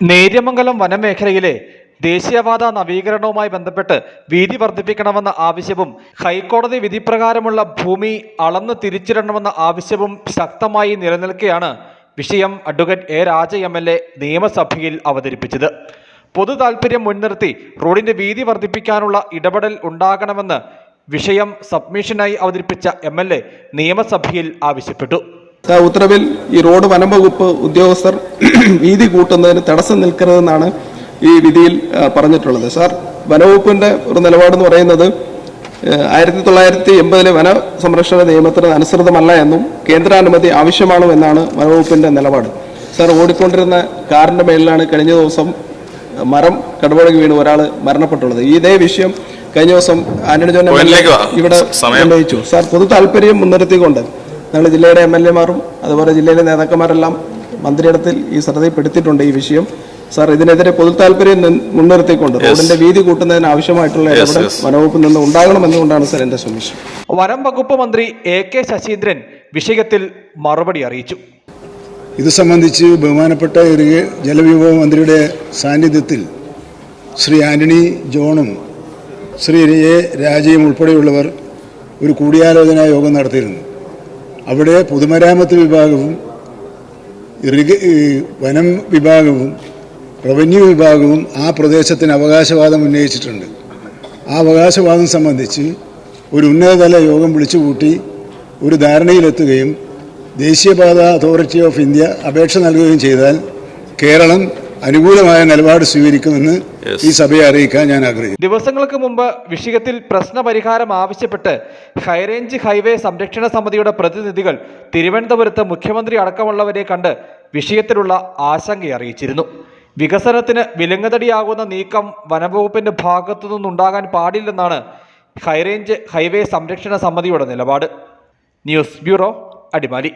നേര്യമംഗലം വനമേഖലയിലെ ദേശീയപാത നവീകരണവുമായി ബന്ധപ്പെട്ട് വീതി വർദ്ധിപ്പിക്കണമെന്ന ആവശ്യവും ഹൈക്കോടതി വിധിപ്രകാരമുള്ള ഭൂമി അളന്ന് തിരിച്ചിടണമെന്ന ആവശ്യവും ശക്തമായി നിലനിൽക്കെയാണ് വിഷയം അഡ്വക്കേറ്റ് എ രാജ MLA നിയമസഭയിൽ അവതരിപ്പിച്ചത്. പൊതു താൽപര്യം മുൻനിർത്തി റോഡിന്റെ വീതി വർദ്ധിപ്പിക്കാനുള്ള ഇടപെടൽ ഉണ്ടാകണമെന്ന് വിഷയം സബ്മിഷനായി അവതരിപ്പിച്ച MLA നിയമസഭയിൽ ആവശ്യപ്പെട്ടു. ഉത്തരവിൽ ഈ റോഡ് വനം വകുപ്പ് ഉദ്യോഗസ്ഥർ വീതി കൂട്ടുന്നതിന് തടസ്സം നിൽക്കരുതെന്നാണ് ഈ വിധിയിൽ പറഞ്ഞിട്ടുള്ളത്. സാർ, വനവകുപ്പിന്റെ ഒരു നിലപാടെന്ന് പറയുന്നത് 1980 വന സംരക്ഷണ നിയമത്തിന് അനുസൃതമല്ല എന്നും കേന്ദ്രാനുമതി ആവശ്യമാണോ എന്നാണ് വനവകുപ്പിന്റെ നിലപാട്. സാർ, ഓടിക്കൊണ്ടിരുന്ന കാറിന്റെ മേലിലാണ് കഴിഞ്ഞ ദിവസം മരം കടപുഴകി വീണ് ഒരാൾ മരണപ്പെട്ടുള്ളത്. ഇതേ വിഷയം കഴിഞ്ഞ ദിവസം ആന്റണി ജോൺ ഇവിടെ ഉന്നയിച്ചു. സാർ, പൊതു താല്പര്യം മുൻനിർത്തിക്കൊണ്ട് ഞങ്ങൾ ജില്ലയുടെ MLA മാരും അതുപോലെ ജില്ലയിലെ നേതാക്കന്മാരെല്ലാം മന്ത്രിയിടത്തിൽ ഈ ശ്രദ്ധയിൽപ്പെടുത്തിയിട്ടുണ്ട് ഈ വിഷയം. സാർ, ഇതിനെതിരെ പൊതു താല്പര്യം മുൻനിർത്തിക്കൊണ്ട് റോഡിന്റെ വീതി കൂട്ടുന്നതിന് ആവശ്യമായിട്ടുള്ള ഇടപെടൽ വനവകുപ്പിൽ നിന്ന് ഉണ്ടാകണമെന്നുകൊണ്ടാണ് സാർ എന്റെ സബ്മിഷൻ. വനം വകുപ്പ് മന്ത്രി AK ശശീന്ദ്രൻ വിഷയത്തിൽ മറുപടി അറിയിച്ചു. ഇത് സംബന്ധിച്ച് ബഹുമാനപ്പെട്ട ജലവിഭവ മന്ത്രിയുടെ സാന്നിധ്യത്തിൽ ശ്രീ ആന്റണി ജോണും ശ്രീ A രാജയും ഉൾപ്പെടെയുള്ളവർ ഒരു കൂടിയാലോചനാ യോഗം നടത്തിയിരുന്നു. അവിടെ പൊതുമരാമത്ത് വിഭാഗവും വനം വിഭാഗവും റവന്യൂ വിഭാഗവും ആ പ്രദേശത്തിന് അവകാശവാദം ഉന്നയിച്ചിട്ടുണ്ട്. ആ അവകാശവാദം സംബന്ധിച്ച് ഒരു ഉന്നതതല യോഗം വിളിച്ചുകൂട്ടി ഒരു ധാരണയിലെത്തുകയും ദേശീയപാത അതോറിറ്റി ഓഫ് ഇന്ത്യ അപേക്ഷ നൽകുകയും ചെയ്താൽ കേരളം അനുകൂലമായ നിലപാട് സ്വീകരിക്കുമെന്ന് ഈ സഭയെ അറിയിക്കാൻ ഞാൻ ആഗ്രഹിക്കുന്നു. ദിവസങ്ങൾക്ക് മുമ്പ് വിഷയത്തിൽ പ്രശ്നപരിഹാരം ആവശ്യപ്പെട്ട് ഹൈറേഞ്ച് ഹൈവേ സംരക്ഷണ സമിതിയുടെ പ്രതിനിധികൾ തിരുവനന്തപുരത്ത് മുഖ്യമന്ത്രി അടക്കമുള്ളവരെ കണ്ട് വിഷയത്തിലുള്ള ആശങ്ക അറിയിച്ചിരുന്നു. വികസനത്തിന് വിലങ്ങുതടിയാകുന്ന നീക്കം വനംവകുപ്പിന്റെ ഭാഗത്തു നിന്നുണ്ടാകാൻ പാടില്ലെന്നാണ് ഹൈറേഞ്ച് ഹൈവേ സംരക്ഷണ സമിതിയുടെ നിലപാട്. News bureau, Adimali.